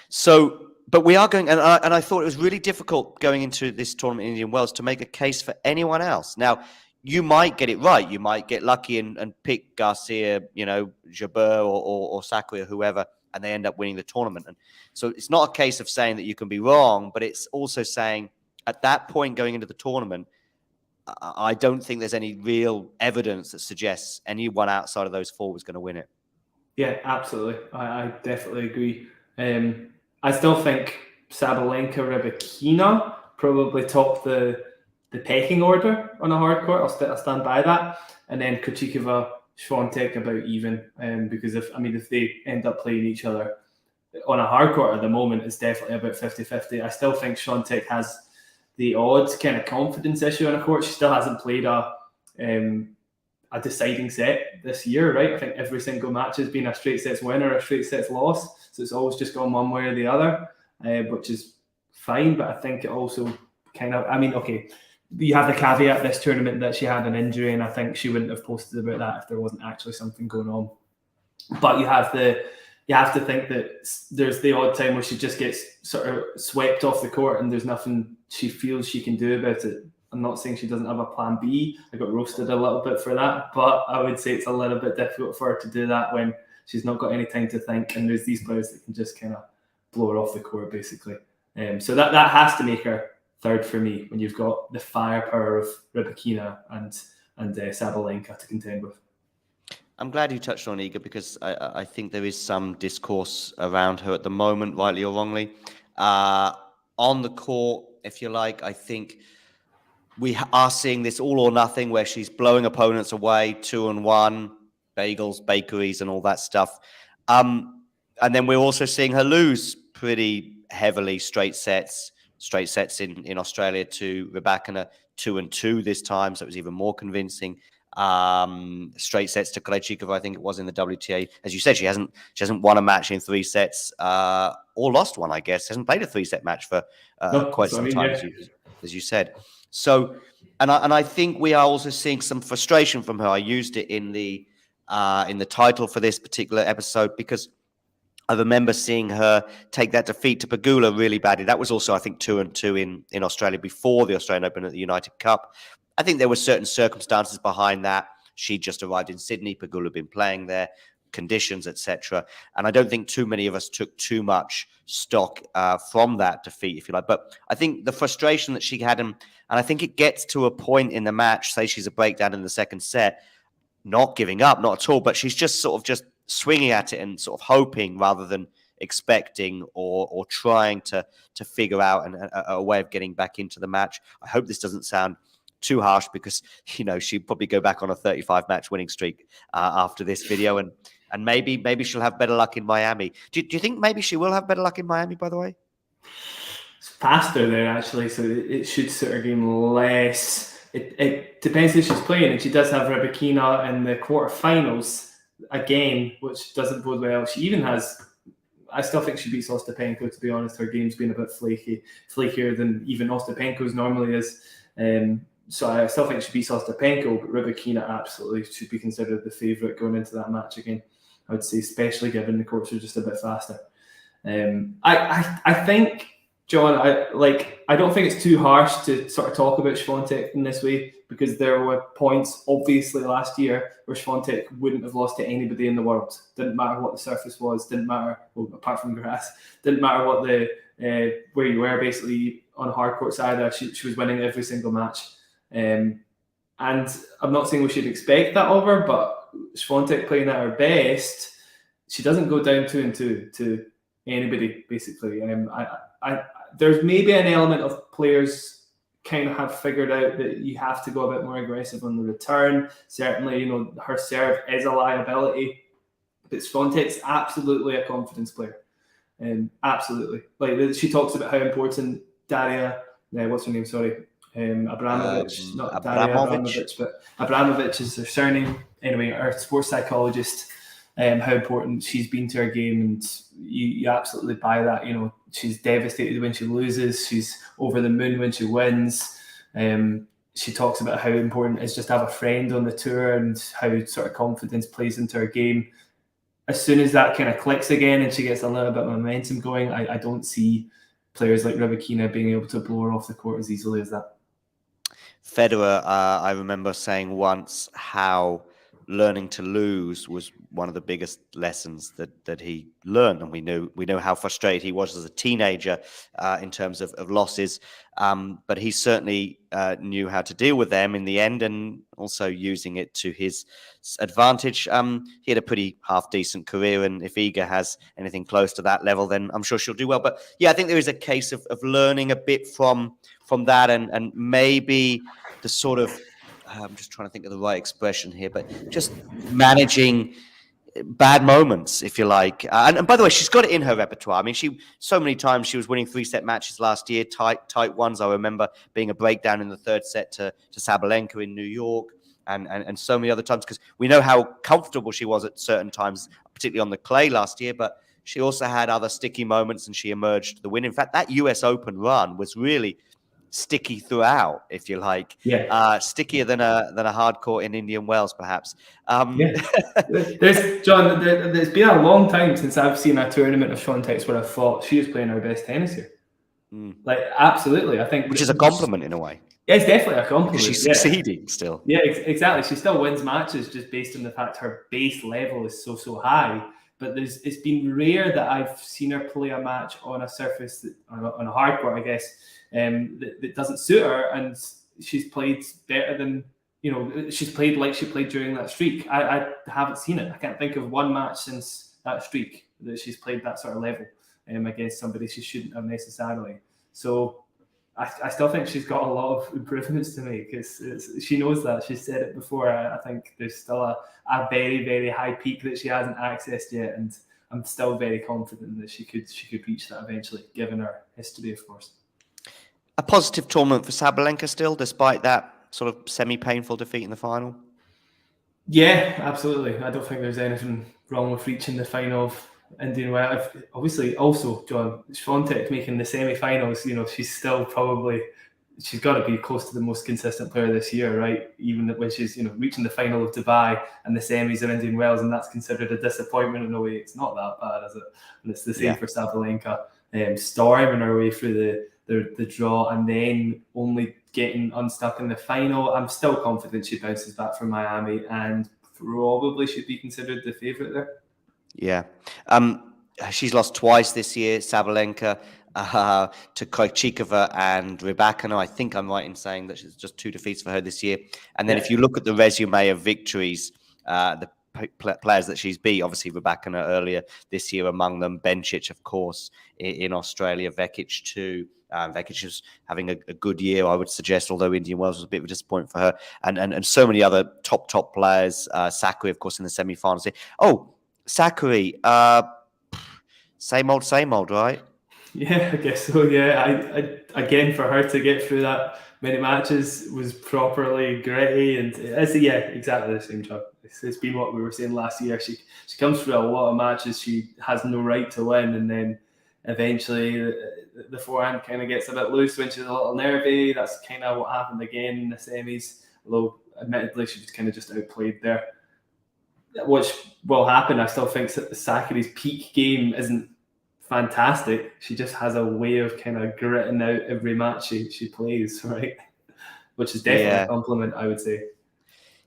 So, but we are going, and I thought it was really difficult going into this tournament in Indian Wells to make a case for anyone else. Now, you might get it right. You might get lucky and pick Garcia, Jabeur or Sakura or whoever, and they end up winning the tournament. And so it's not a case of saying that you can be wrong, but it's also saying at that point going into the tournament, I don't think there's any real evidence that suggests anyone outside of those 4 was going to win it. Yeah, absolutely. I definitely agree. I still think Sabalenka, Rybakina probably top the pecking order on a hard court. I'll stand by that. And then Krejcikova, Swiatek about even. Because if they end up playing each other on a hard court at the moment, it's definitely about 50-50. I still think Swiatek has the odds kind of confidence issue on a court. She still hasn't played a deciding set this year, right? I think every single match has been a straight sets win or a straight sets loss. So it's always just gone one way or the other, which is fine. But I think it also kind of, you have the caveat this tournament that she had an injury, and I think she wouldn't have posted about that if there wasn't actually something going on. But you have to think that there's the odd time where she just gets sort of swept off the court and there's nothing she feels she can do about it. I'm not saying she doesn't have a plan B. I got roasted a little bit for that, but I would say it's a little bit difficult for her to do that when she's not got any time to think, and there's these players that can just kind of blow her off the court, basically. So that has to make her 3rd for me when you've got the firepower of Rybakina and Sabalenka to contend with. I'm glad you touched on Iga because I think there is some discourse around her at the moment, rightly or wrongly. On the court, if you like, I think we are seeing this all or nothing where she's blowing opponents away 2-1, bagels, bakeries, and all that stuff. And then we're also seeing her lose pretty heavily straight sets in Australia to Rybakina, 2-2 this time, so it was even more convincing. Straight sets to Krejcikova, I think it was in the WTA. As you said, she hasn't won a match in 3 sets or lost one, I guess. She hasn't played a 3-set match for quite some time, as you said. So, and I think we are also seeing some frustration from her. I used it in the title for this particular episode because I remember seeing her take that defeat to Pegula really badly. That was also, I think, 2-2 in Australia before the Australian Open at the United Cup. I think there were certain circumstances behind that. She just arrived in Sydney. Pegula had been playing there, conditions, etc. And I don't think too many of us took too much stock from that defeat, if you like. But I think the frustration that she had, and I think it gets to a point in the match, say she's a breakdown in the 2nd set, not giving up, not at all, but she's just sort of just swinging at it and sort of hoping rather than expecting or trying to figure out a way of getting back into the match. I hope this doesn't sound too harsh because, she'd probably go back on a 35 match winning streak after this video. And maybe she'll have better luck in Miami. Do you think maybe she will have better luck in Miami, by the way? It's faster there, actually, so it should suit her game less. It depends who she's playing, and she does have Rybakina in the quarterfinals again, which doesn't bode well. She even has... I still think she beats Ostapenko, to be honest. Her game's been a bit flakier than even Ostapenko's normally is. So I still think she beats Ostapenko, but Rybakina absolutely should be considered the favourite going into that match again. I would say, especially given the courts are just a bit faster. I think, John, I don't think it's too harsh to sort of talk about Swiatek in this way, because there were points, obviously, last year where Swiatek wouldn't have lost to anybody in the world. Didn't matter what the surface was, didn't matter, well, apart from grass, didn't matter what where you were, basically, on a hard court side. She was winning every single match. And I'm not saying we should expect that of her, but Swiatek playing at her best, she doesn't go down 2-2 to anybody, basically. There's maybe an element of players kind of have figured out that you have to go a bit more aggressive on the return. Certainly, her serve is a liability, but Swiatek's absolutely a confidence player. Absolutely. Like, she talks about how important Daria, what's her name? Sorry. Abramovich, not Daria Abramovich, but Abramovich is her surname. Anyway, our sports psychologist, how important she's been to her game, and you absolutely buy that. She's devastated when she loses. She's over the moon when she wins. She talks about how important it is just to have a friend on the tour and how sort of confidence plays into her game. As soon as that kind of clicks again and she gets a little bit of momentum going, I don't see players like Rybakina being able to blow her off the court as easily as that. Federer, I remember saying once how learning to lose was one of the biggest lessons that he learned, and we know how frustrated he was as a teenager in terms of losses, but he certainly knew how to deal with them in the end, and also using it to his advantage. He had a pretty half decent career, and if Iga has anything close to that level, then I'm sure she'll do well. But yeah, I think there is a case of learning a bit from that, and maybe the sort of I'm just trying to think of the right expression here, but just managing bad moments, if you like. And by the way, she's got it in her repertoire. I mean, so many times she was winning 3-set matches last year, tight ones. I remember being a breakdown in the third set to Sabalenka in New York, and so many other times, because we know how comfortable she was at certain times, particularly on the clay last year, but she also had other sticky moments and she emerged the win. In fact, that US Open run was really sticky throughout, if you like. Yeah. Stickier than a hard court in Indian Wells, perhaps. Yeah. John, there's been a long time since I've seen a tournament of Swiatek's where I thought she was playing her best tennis here. Like, absolutely. I think, which is a compliment in a way. Yeah, it's definitely a compliment. She's succeeding still. Yeah, exactly. She still wins matches just based on the fact her base level is so high. But it's been rare that I've seen her play a match on a surface on a hard court, I guess, that doesn't suit her, and she's played better than she's played like she played during that streak. I haven't seen it. I can't think of one match since that streak that she's played that sort of level against somebody she shouldn't have necessarily. So I still think she's got a lot of improvements to make. She knows that. She's said it before. I think there's still a very, very high peak that she hasn't accessed yet, and I'm still very confident that she could reach that eventually, given her history, of course. A positive tournament for Sabalenka still, despite that sort of semi-painful defeat in the final? Yeah, absolutely. I don't think there's anything wrong with reaching the final of Indian Wells. Obviously, also, John, Swiatek making the semi-finals, she's still she's got to be close to the most consistent player this year, right? Even when she's, reaching the final of Dubai and the semis of Indian Wells, and that's considered a disappointment in a way. It's not that bad, is it? And it's the same for Sabalenka. Storming her way through the draw and then only getting unstuck in the final. I'm still confident she bounces back from Miami and probably should be considered the favourite there. Yeah. She's lost twice this year, Sabalenka, to Krejcikova and Rybakina. I think I'm right in saying that she's just 2 defeats for her this year. And then if you look at the resume of victories, the players that she's beat. Obviously, Rybakina earlier this year among them. Bencic, of course, in Australia. Vekic too. Vekic is having a good year, I would suggest, although Indian Wells was a bit of a disappointment for her. And so many other top players. Sakkari, of course, in the semi-finals. Oh, Sakkari, same old, right? Yeah, I guess so. Yeah, I again, for her to get through that many matches was properly gritty, and it's exactly the same job. It's been what we were saying last year. She comes through a lot of matches she has no right to win, and then eventually the forehand kind of gets a bit loose when she's a little nervy. That's kind of what happened again in the semis. Although admittedly she was kind of just outplayed there, which will happen. I still think Sakkari's peak game isn't fantastic. She just has a way of kind of gritting out every match she plays, right? Which is definitely a compliment, I would say.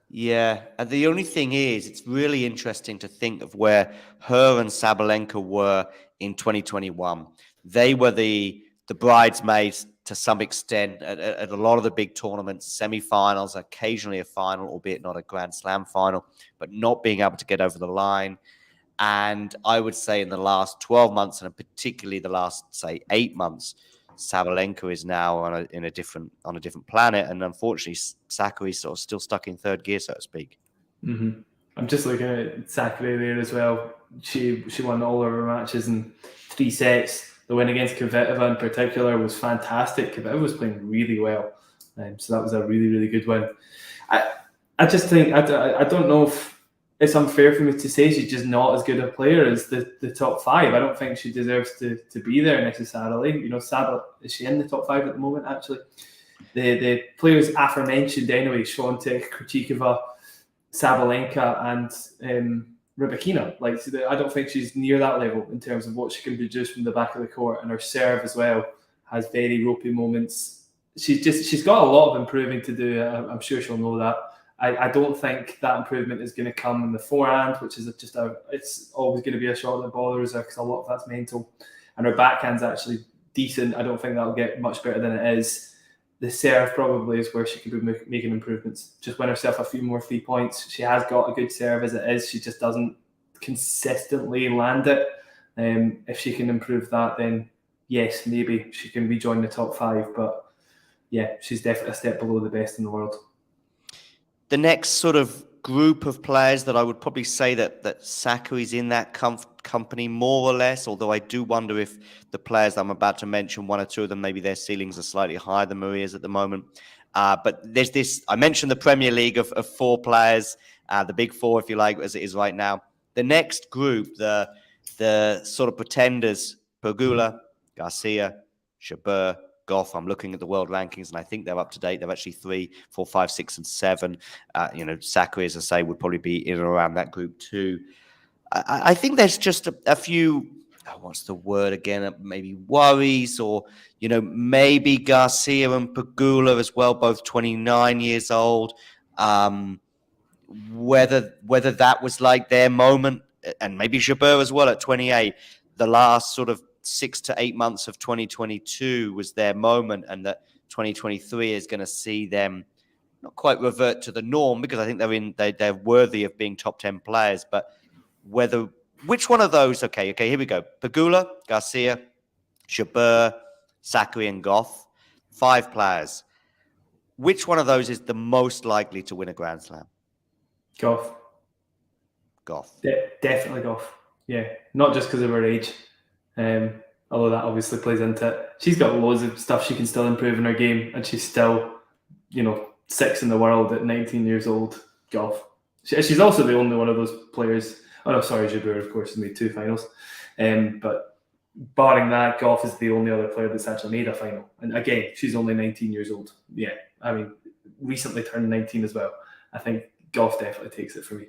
Yeah, and the only thing is, it's really interesting to think of where her and Sabalenka were in 2021. They were the bridesmaids to some extent at a lot of the big tournaments, semi-finals, occasionally a final, albeit not a Grand Slam final, but not being able to get over the line. And I would say in the last 12 months, and particularly the last, say, 8 months, Sabalenka is now on a different planet, and unfortunately, Sakkari is sort of still stuck in third gear, so to speak. Mm-hmm. I'm just looking at Sakkari there as well. She won all of her matches in 3 sets. The win against Kvitova in particular was fantastic. Kvitova was playing really well, so that was a really, really good win. I just think I don't know if it's unfair for me to say she's just not as good a player as the top 5. I don't think she deserves to be there necessarily. You know, is she in the top 5 at the moment, actually? The players aforementioned anyway, Swiatek, Krejcikova, Sabalenka, and Rybakina. I don't think she's near that level in terms of what she can produce from the back of the court, and her serve as well has very ropey moments. She's got a lot of improving to do. I'm sure she'll know that. I don't think that improvement is going to come in the forehand, which is it's always going to be a shot that bothers her because a lot of that's mental. And her backhand's actually decent. I don't think that'll get much better than it is. The serve probably is where she could be making improvements. Just win herself a few more 3 points. She has got a good serve as it is. She just doesn't consistently land it. If she can improve that, then yes, maybe she can rejoin the top 5. But yeah, she's definitely a step below the best in the world. The next sort of group of players that I would probably say that Sakkari's in that company more or less, although I do wonder if the players that I'm about to mention, 1 or 2 of them, maybe their ceilings are slightly higher than Maria's at the moment. But there's this, I mentioned the Premier League of 4 players, the big 4, if you like, as it is right now. The next group, the sort of pretenders, Pegula, Garcia, Jabeur, Goff. I'm looking at the world rankings, and I think they're up to date. They're actually 3, 4, 5, 6, and 7. Sakkari, as I say, would probably be in and around that group too. I think there's just a few. What's the word again? Maybe worries, or maybe Garcia and Pegula as well, both 29 years old. Whether that was like their moment, and maybe Jabeur as well at 28. The last sort of 6 to 8 months of 2022 was their moment, and that 2023 is going to see them not quite revert to the norm, because I think they're worthy of being top 10 players. But which one of those? Okay, here we go. Pegula, Garcia, Jabeur, Sakkari, and Goff. 5 players. Which one of those is the most likely to win a Grand Slam? Goff. Definitely Goff. Yeah, not just because of her age. Although that obviously plays into it. She's got loads of stuff she can still improve in her game, and she's still, 6th in the world at 19 years old. Goff. She's also the only one of those players. Oh no, sorry, Jabeur, of course, has made 2 finals. But barring that, Goff is the only other player that's actually made a final. And again, she's only 19 years old. Yeah, I mean, recently turned 19 as well. I think Goff definitely takes it for me.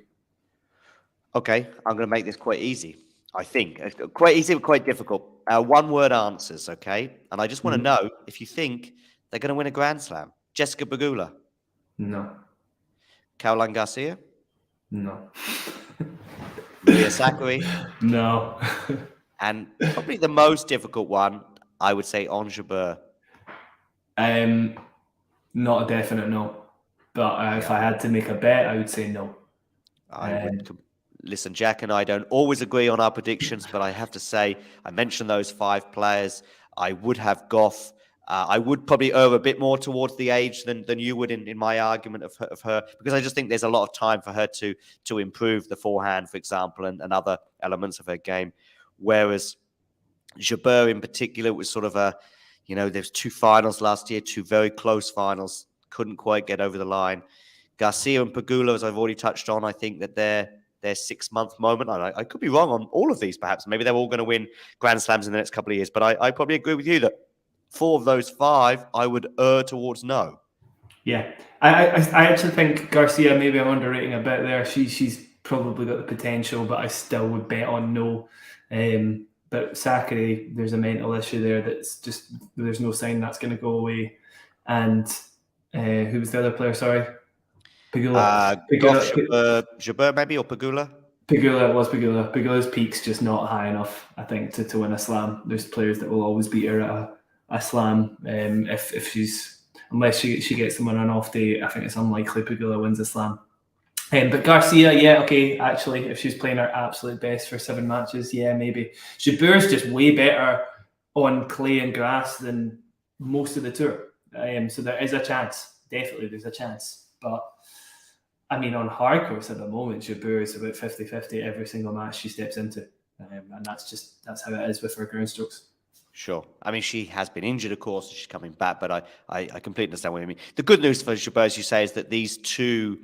Okay, I'm going to make this quite easy. I think quite easy, but quite difficult. 1-word answers, okay? And I just want to know if you think they're going to win a Grand Slam. Jessica Pegula? No. Caroline Garcia? No. Maria Sakkari? No. And probably the most difficult one, I would say, Ons Jabeur. Not a definite no. But if I had to make a bet, I would say no. I would listen, Jack and I don't always agree on our predictions, but I have to say, I mentioned those 5 players. I would have Goff. I would probably err a bit more towards the age than you would in my argument of her, because I just think there's a lot of time for her to improve the forehand, for example, and other elements of her game. Whereas Jabeur in particular was sort of there's 2 finals last year, 2 very close finals, couldn't quite get over the line. Garcia and Pegula, as I've already touched on, I think that their 6-month moment. I could be wrong on all of these, perhaps. Maybe they're all going to win Grand Slams in the next couple of years. But I probably agree with you that 4 of those 5, I would err towards no. Yeah, I actually think Garcia, maybe I'm underrating a bit there. She's probably got the potential, but I still would bet on no. But Sakkari, there's a mental issue there that's just, there's no sign that's going to go away. And who was the other player? Sorry. Pegula. Jabeur maybe, or Pegula? Pegula, it was Pegula. Pegula's peak's just not high enough, I think, to win a slam. There's players that will always beat her at a slam. Unless she gets them on an off day, I think it's unlikely Pegula wins a slam. But Garcia, yeah, okay, actually, if she's playing her absolute best for 7 matches, yeah, maybe. Jabeur's just way better on clay and grass than most of the tour. So there is a chance. Definitely there's a chance. But I mean, on hard course at the moment, Jabeur is about 50-50 every single match she steps into. And that's how it is with her ground strokes. Sure. I mean, she has been injured, of course, and she's coming back, but I completely understand what you mean. The good news for Jabeur, as you say, is that these two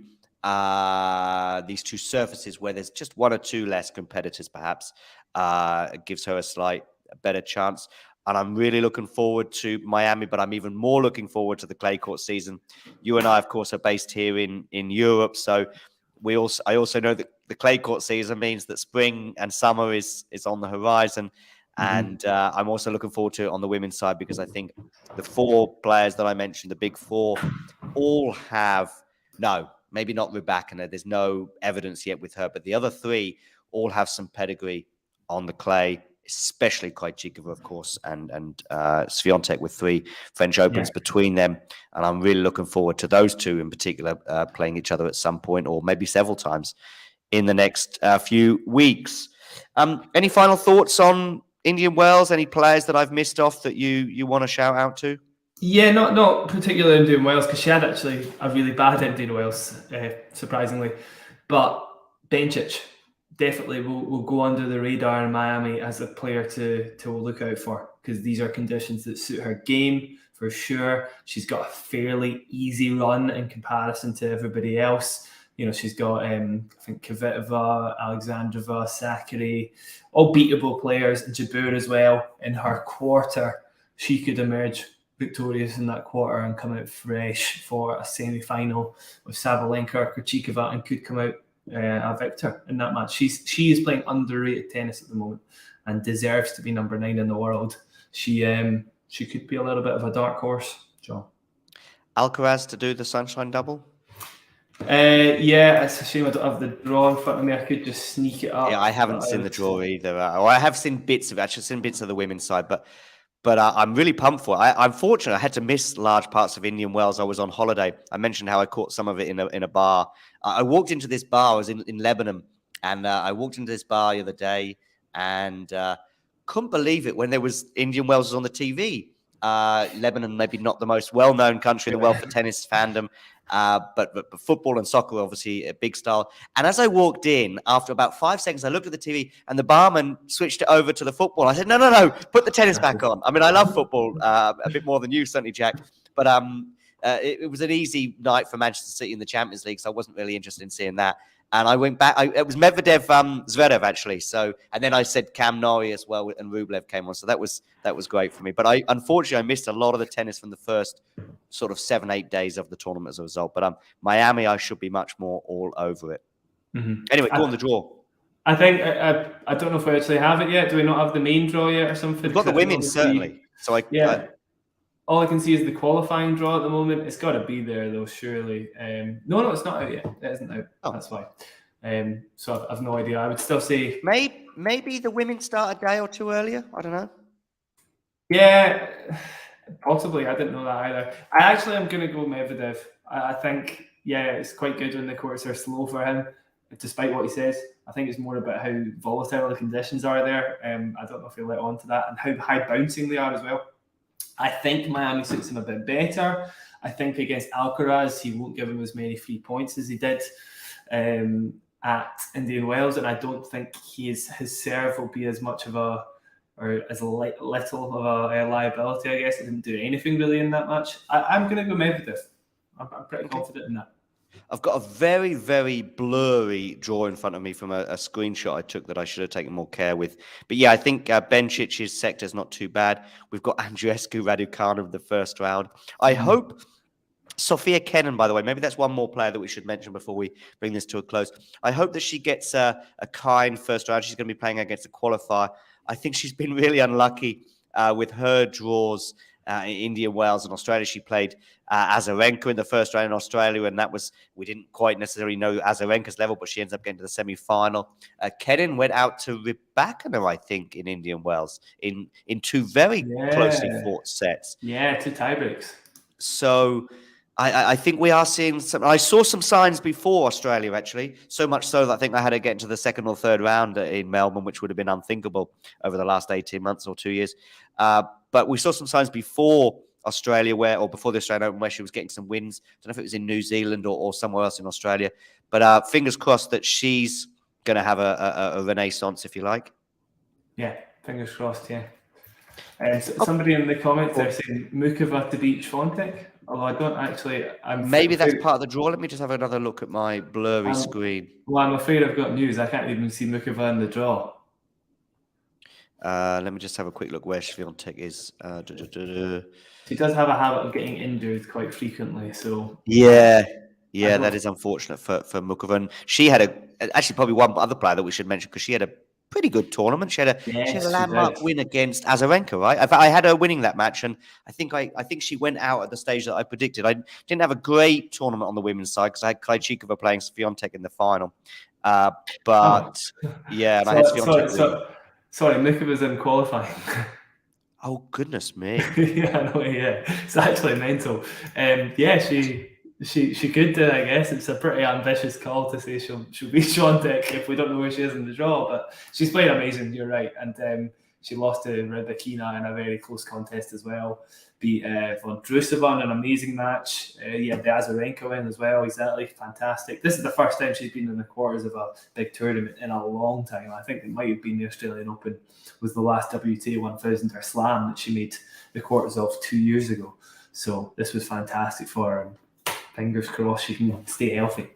surfaces where there's just 1 or 2 less competitors, perhaps, gives her a better chance. And I'm really looking forward to Miami, but I'm even more looking forward to the clay court season. You and I, of course, are based here in Europe, so I also know that the clay court season means that spring and summer is on the horizon. And I'm also looking forward to it on the women's side, because I think the 4 players that I mentioned, the big 4, all have, no, maybe not Rybakina, there's no evidence yet with her, but the other 3 all have some pedigree on the clay, especially Krejcikova, of course, and Swiatek, with 3 French Opens between them. And I'm really looking forward to those 2 in particular playing each other at some point, or maybe several times in the next few weeks. Any final thoughts on Indian Wells? Any players that I've missed off that you want to shout out to? Yeah, not particularly Indian Wells, because she had actually a really bad Indian Wells, surprisingly. But Bencic definitely will go under the radar in Miami as a player to look out for, because these are conditions that suit her game for sure. She's got a fairly easy run in comparison to everybody else. She's got, I think, Kvitova, Alexandrova, Sakkari, all beatable players, and Jabeur as well. In her quarter, she could emerge victorious in that quarter and come out fresh for a semi-final with Sabalenka or Krejcikova, and could come out a victor in that match. She is playing underrated tennis at the moment and deserves to be number 9 in the world. She could be a little bit of a dark horse, John. Alcaraz to do the Sunshine Double? Yeah, it's a shame I don't have the draw in front of me. I could just sneak it up. Yeah, I haven't seen the draw either. Or I have seen bits of it. I've seen bits of the women's side, but I'm really pumped for it. I'm fortunate. I had to miss large parts of Indian Wells. I was on holiday. I mentioned how I caught some of it in a bar. I walked into this bar. I was in Lebanon, and I walked into this bar the other day and couldn't believe it when there was Indian Wells on the TV. Lebanon, maybe not the most well-known country in the world for tennis fandom, but football and soccer, obviously, a big style. And as I walked in, after about 5 seconds, I looked at the TV, and the barman switched it over to the football. I said, no, put the tennis back on. I mean, I love football a bit more than you, certainly, Jack. But it was an easy night for Manchester City in the Champions League, so I wasn't really interested in seeing that. And I went back. It was Medvedev, Zverev, actually. So, and then I said Cam Norrie as well, and Rublev came on. So that was great for me. But unfortunately, I missed a lot of the tennis from the first sort of 7-8 days of the tournament as a result. But Miami, I should be much more all over it. Mm-hmm. Anyway, go on the draw. I think I don't know if we actually have it yet. Do we not have the main draw yet or something? We've got the women's, certainly. So all I can see is the qualifying draw at the moment. It's got to be there, though, surely. No, it's not out yet. It isn't out. Oh. That's why. So I've no idea. I would still say... Maybe the women start a day or two earlier. I don't know. Yeah, possibly. I didn't know that either. I actually am going to go Medvedev. I think, yeah, it's quite good when the courts are slow for him. despite what he says. I think it's more about how volatile the conditions are there. I don't know if he'll let on to that, and how high bouncing they are as well. I think Miami suits him a bit better. I think against Alcaraz, he won't give him as many free points as he did at Indian Wells, and I don't think his serve will be as much of a, or as little of a liability, I guess. He didn't do anything really in that match. I'm going to go Medvedev. I'm pretty confident in that. I've got a very, very blurry draw in front of me from a screenshot I took that I should have taken more care with. But yeah, I think Bencic's sector is not too bad. We've got Andreescu Raducanu in the first round. I hope Sofia Kenin, by the way, maybe that's one more player that we should mention before we bring this to a close. I hope that she gets a kind first round. She's going to be playing against a qualifier. I think she's been really unlucky with her draws. Indian Wells and Australia. She played Azarenka in the first round in Australia, and we didn't quite necessarily know Azarenka's level, but she ends up getting to the semi-final. Kenin went out to Rybakina, I think, in Indian Wells in two very closely fought sets. Yeah, 2 tiebreaks. So I think we are seeing some. I saw some signs before Australia, actually, so much so that I think I had to get into the second or third round in Melbourne, which would have been unthinkable over the last 18 months or 2 years. But we saw some signs before Australia, before the Australian Open, where she was getting some wins. I don't know if it was in New Zealand or somewhere else in Australia. But fingers crossed that she's going to have a renaissance, if you like. Yeah, fingers crossed, yeah. Somebody in the comments there saying Mukova to beat Swiatek. Although I don't actually... Maybe that's part of the draw. Let me just have another look at my blurry screen. Well, I'm afraid I've got news. I can't even see Mukova in the draw. Let me just have a quick look where Swiatek is. She does have a habit of getting injured quite frequently, so... Yeah, that is unfortunate for Mukova. And she had actually probably one other player that we should mention, because she had a pretty good tournament. She had a landmark win against Azarenka, right? I had her winning that match, and I think she went out at the stage that I predicted. I didn't have a great tournament on the women's side because I had Krejcikova playing Swiatek in the final. And I had Swiatek. Sorry, Mukova's in qualifying. Oh, goodness me. Yeah. It's actually mental. She could do, I guess. It's a pretty ambitious call to say she'll beat Swiatek if we don't know where she is in the draw, but she's played amazing, you're right. And she lost to Rybakina in a very close contest as well. Beat Von Drusova in an amazing match. The Azarenka win as well, exactly. Fantastic. This is the first time she's been in the quarters of a big tournament in a long time. I think it might have been the Australian Open was the last WTA 1000 or Slam that she made the quarters of 2 years ago. So this was fantastic for her. Fingers crossed she can stay healthy.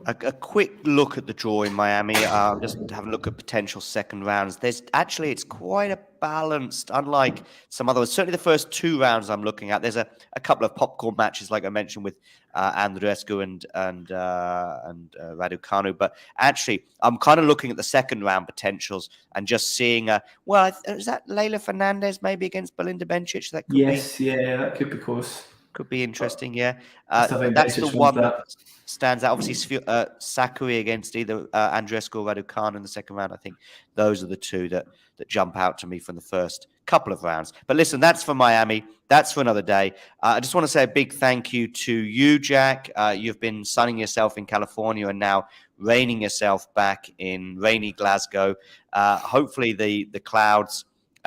A quick look at the draw in Miami. Just having a look at potential second rounds. It's quite a balanced, unlike some others. Certainly the first 2 rounds I'm looking at. There's a couple of popcorn matches, like I mentioned, with Andreescu and Raducanu. But actually, I'm kind of looking at the second round potentials and just seeing, is that Leylah Fernandez maybe against Belinda Bencic? That could that could be close. Could be interesting, yeah. That's the one that stands out. Obviously, Sakkari against either Andreescu or Raducanu in the second round. I think those are the 2 that jump out to me from the first couple of rounds. But listen, that's for Miami. That's for another day. I just want to say a big thank you to you, Jack. You've been sunning yourself in California and now raining yourself back in rainy Glasgow. Hopefully the clouds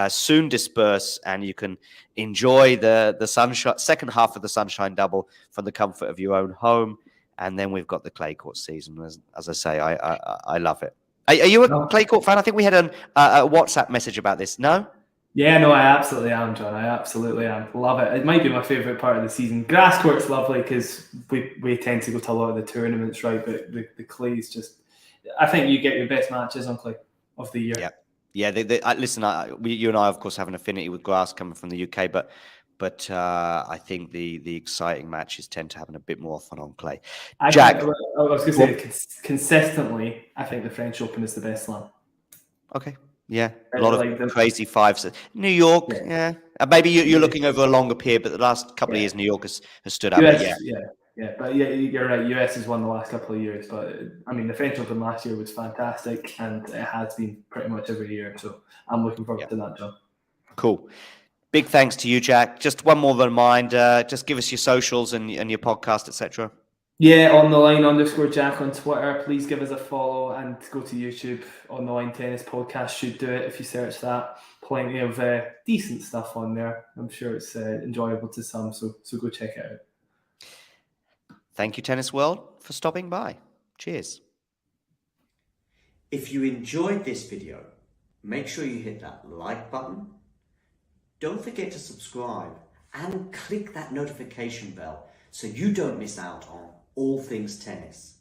soon disperse and you can enjoy the sunshine, second half of the Sunshine Double from the comfort of your own home. And then we've got the clay court season. As I say, I love it. Are you a clay court fan? I think we had a WhatsApp message about this. No? Yeah, no, I absolutely am, John. I absolutely am. Love it. It might be my favourite part of the season. Grass court's lovely because we tend to go to a lot of the tournaments, right? But the clay is just... I think you get your best matches on clay of the year. Yeah. Yeah, listen, you and I, of course, have an affinity with grass coming from the UK, but I think the exciting matches tend to happen a bit more fun on clay. Jack? I was going to say, consistently, I think the French Open is the best slam. Okay, yeah. A lot of crazy fives. New York, yeah. Maybe you're looking over a longer period, but the last couple of years, New York has stood out. But you're right. US has won the last couple of years, but I mean, the French Open last year was fantastic, and it has been pretty much every year. So I'm looking forward to that, John. Cool. Big thanks to you, Jack. Just one more reminder: just give us your socials and your podcast, etc. Yeah, on the line _Jack on Twitter. Please give us a follow and go to YouTube. On the Line Tennis Podcast should do it if you search that. Plenty of decent stuff on there. I'm sure it's enjoyable to some, so go check it out. Thank you, Tennis World, for stopping by. Cheers. If you enjoyed this video, make sure you hit that like button. Don't forget to subscribe and click that notification bell so you don't miss out on all things tennis.